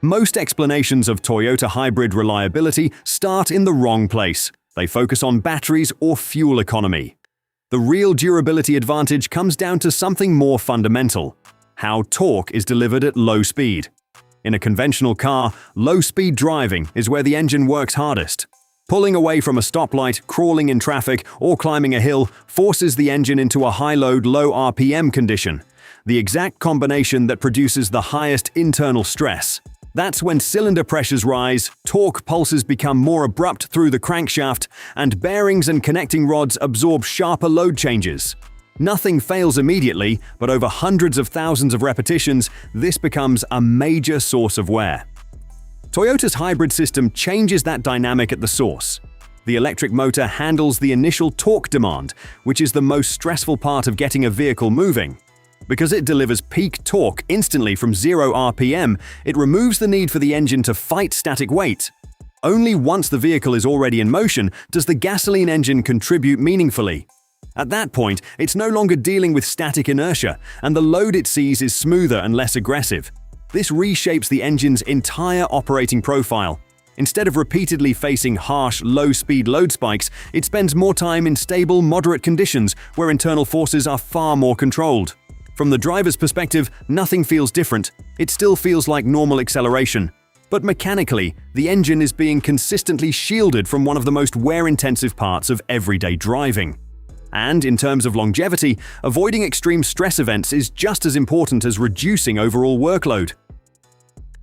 Most explanations of Toyota hybrid reliability start in the wrong place. They focus on batteries or fuel economy. The real durability advantage comes down to something more fundamental: how torque is delivered at low speed. In a conventional car, low-speed driving is where the engine works hardest. Pulling away from a stoplight, crawling in traffic, or climbing a hill forces the engine into a high-load, low RPM condition, the exact combination that produces the highest internal stress. That's when cylinder pressures rise, torque pulses become more abrupt through the crankshaft, and bearings and connecting rods absorb sharper load changes. Nothing fails immediately, but over hundreds of thousands of repetitions, this becomes a major source of wear. Toyota's hybrid system changes that dynamic at the source. The electric motor handles the initial torque demand, which is the most stressful part of getting a vehicle moving. Because it delivers peak torque instantly from 0 RPM, it removes the need for the engine to fight static weight. Only once the vehicle is already in motion does the gasoline engine contribute meaningfully. At that point, it's no longer dealing with static inertia, and the load it sees is smoother and less aggressive. This reshapes the engine's entire operating profile. Instead of repeatedly facing harsh, low-speed load spikes, it spends more time in stable, moderate conditions where internal forces are far more controlled. From the driver's perspective, nothing feels different. It still feels like normal acceleration. But mechanically, the engine is being consistently shielded from one of the most wear-intensive parts of everyday driving. And in terms of longevity, avoiding extreme stress events is just as important as reducing overall workload.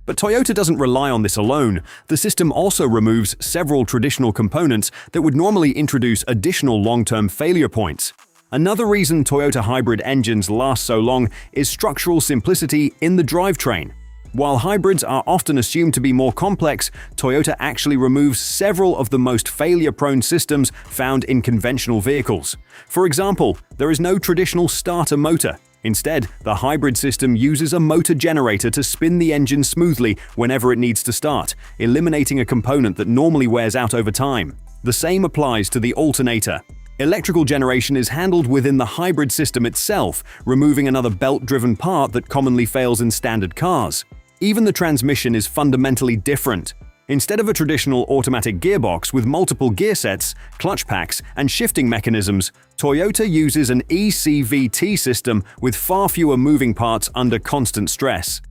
But Toyota doesn't rely on this alone. The system also removes several traditional components that would normally introduce additional long-term failure points. Another reason Toyota hybrid engines last so long is structural simplicity in the drivetrain. While hybrids are often assumed to be more complex, Toyota actually removes several of the most failure-prone systems found in conventional vehicles. For example, there is no traditional starter motor. Instead, the hybrid system uses a motor generator to spin the engine smoothly whenever it needs to start, eliminating a component that normally wears out over time. The same applies to the alternator. Electrical generation is handled within the hybrid system itself, removing another belt-driven part that commonly fails in standard cars. Even the transmission is fundamentally different. Instead of a traditional automatic gearbox with multiple gear sets, clutch packs, and shifting mechanisms, Toyota uses an eCVT system with far fewer moving parts under constant stress.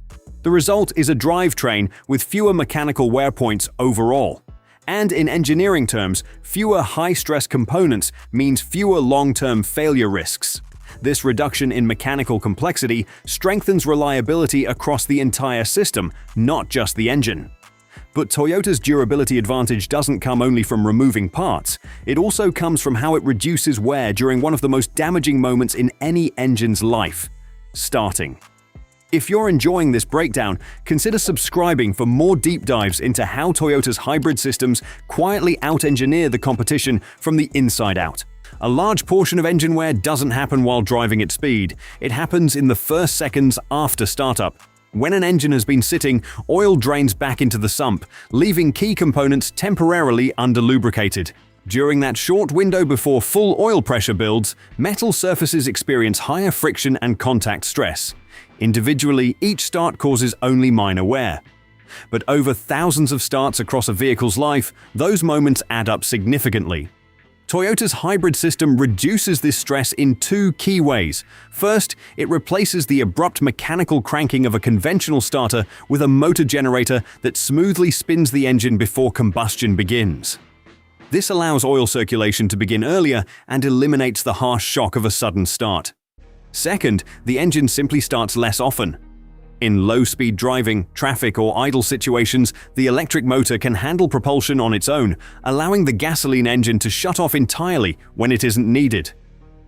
The result is a drivetrain with fewer mechanical wear points overall. And in engineering terms, fewer high-stress components means fewer long-term failure risks. This reduction in mechanical complexity strengthens reliability across the entire system, not just the engine. But Toyota's durability advantage doesn't come only from removing parts. It also comes from how it reduces wear during one of the most damaging moments in any engine's life: starting. If you're enjoying this breakdown, consider subscribing for more deep dives into how Toyota's hybrid systems quietly out-engineer the competition from the inside out. A large portion of engine wear doesn't happen while driving at speed. It happens in the first seconds after startup. When an engine has been sitting, oil drains back into the sump, leaving key components temporarily under-lubricated. During that short window before full oil pressure builds, metal surfaces experience higher friction and contact stress. Individually, each start causes only minor wear. But over thousands of starts across a vehicle's life, those moments add up significantly. Toyota's hybrid system reduces this stress in two key ways. First, it replaces the abrupt mechanical cranking of a conventional starter with a motor generator that smoothly spins the engine before combustion begins. This allows oil circulation to begin earlier and eliminates the harsh shock of a sudden start. Second, the engine simply starts less often. In low-speed driving, traffic, or idle situations, the electric motor can handle propulsion on its own, allowing the gasoline engine to shut off entirely when it isn't needed.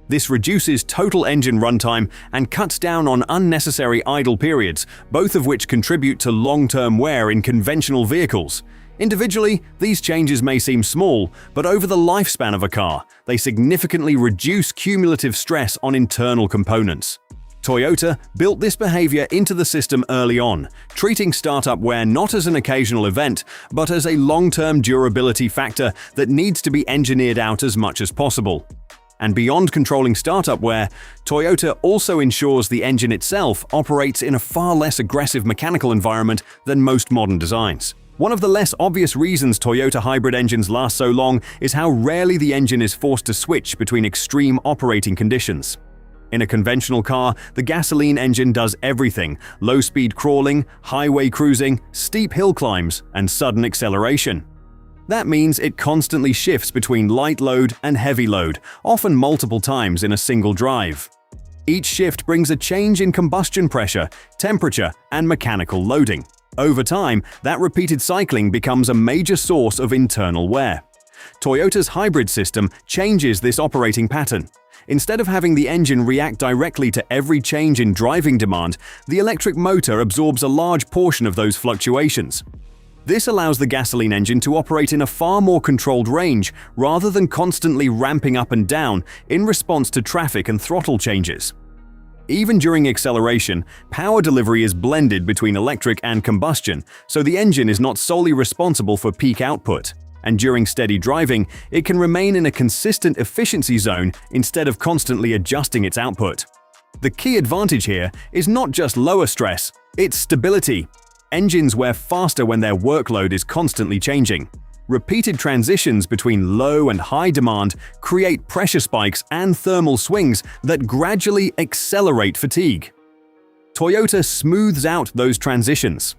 This reduces total engine runtime and cuts down on unnecessary idle periods, both of which contribute to long-term wear in conventional vehicles. Individually, these changes may seem small, but over the lifespan of a car, they significantly reduce cumulative stress on internal components. Toyota built this behavior into the system early on, treating startup wear not as an occasional event, but as a long-term durability factor that needs to be engineered out as much as possible. And beyond controlling startup wear, Toyota also ensures the engine itself operates in a far less aggressive mechanical environment than most modern designs. One of the less obvious reasons Toyota hybrid engines last so long is how rarely the engine is forced to switch between extreme operating conditions. In a conventional car, the gasoline engine does everything: low-speed crawling, highway cruising, steep hill climbs, and sudden acceleration. That means it constantly shifts between light load and heavy load, often multiple times in a single drive. Each shift brings a change in combustion pressure, temperature, and mechanical loading. Over time, that repeated cycling becomes a major source of internal wear. Toyota's hybrid system changes this operating pattern. Instead of having the engine react directly to every change in driving demand, the electric motor absorbs a large portion of those fluctuations. This allows the gasoline engine to operate in a far more controlled range rather than constantly ramping up and down in response to traffic and throttle changes. Even during acceleration, power delivery is blended between electric and combustion, so the engine is not solely responsible for peak output. And during steady driving, it can remain in a consistent efficiency zone instead of constantly adjusting its output. The key advantage here is not just lower stress, it's stability. Engines wear faster when their workload is constantly changing. Repeated transitions between low and high demand create pressure spikes and thermal swings that gradually accelerate fatigue. Toyota smooths out those transitions.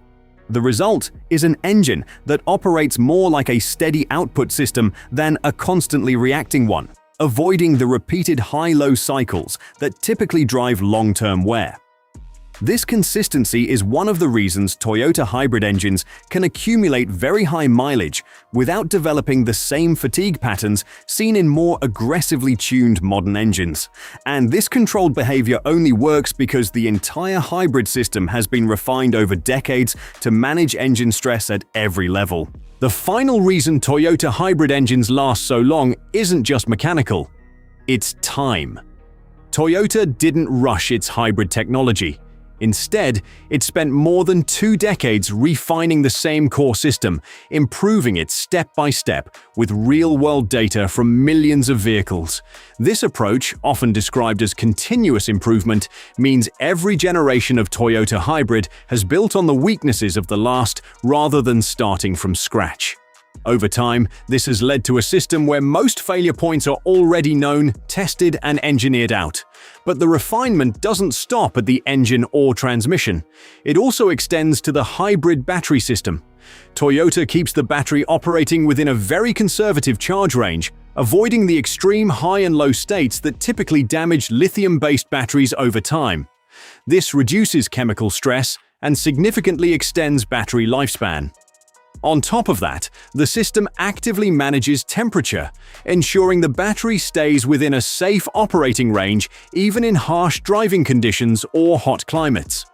The result is an engine that operates more like a steady output system than a constantly reacting one, avoiding the repeated high-low cycles that typically drive long-term wear. This consistency is one of the reasons Toyota hybrid engines can accumulate very high mileage without developing the same fatigue patterns seen in more aggressively tuned modern engines. And this controlled behavior only works because the entire hybrid system has been refined over decades to manage engine stress at every level. The final reason Toyota hybrid engines last so long isn't just mechanical. It's time. Toyota didn't rush its hybrid technology. Instead, it spent more than 2 decades refining the same core system, improving it step by step with real-world data from millions of vehicles. This approach, often described as continuous improvement, means every generation of Toyota hybrid has built on the weaknesses of the last rather than starting from scratch. Over time, this has led to a system where most failure points are already known, tested, and engineered out. But the refinement doesn't stop at the engine or transmission. It also extends to the hybrid battery system. Toyota keeps the battery operating within a very conservative charge range, avoiding the extreme high and low states that typically damage lithium-based batteries over time. This reduces chemical stress and significantly extends battery lifespan. On top of that, the system actively manages temperature, ensuring the battery stays within a safe operating range even in harsh driving conditions or hot climates.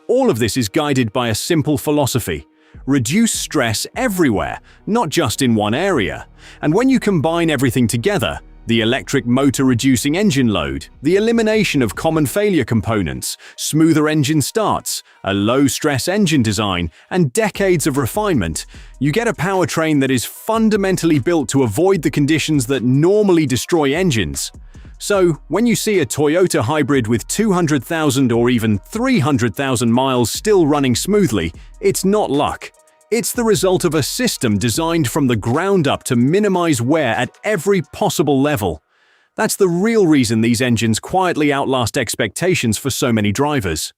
All of this is guided by a simple philosophy: reduce stress everywhere, not just in one area. And when you combine everything together, the electric motor reducing engine load, the elimination of common failure components, smoother engine starts, a low-stress engine design, and decades of refinement, you get a powertrain that is fundamentally built to avoid the conditions that normally destroy engines. So, when you see a Toyota hybrid with 200,000 or even 300,000 miles still running smoothly, it's not luck. It's the result of a system designed from the ground up to minimize wear at every possible level. That's the real reason these engines quietly outlast expectations for so many drivers.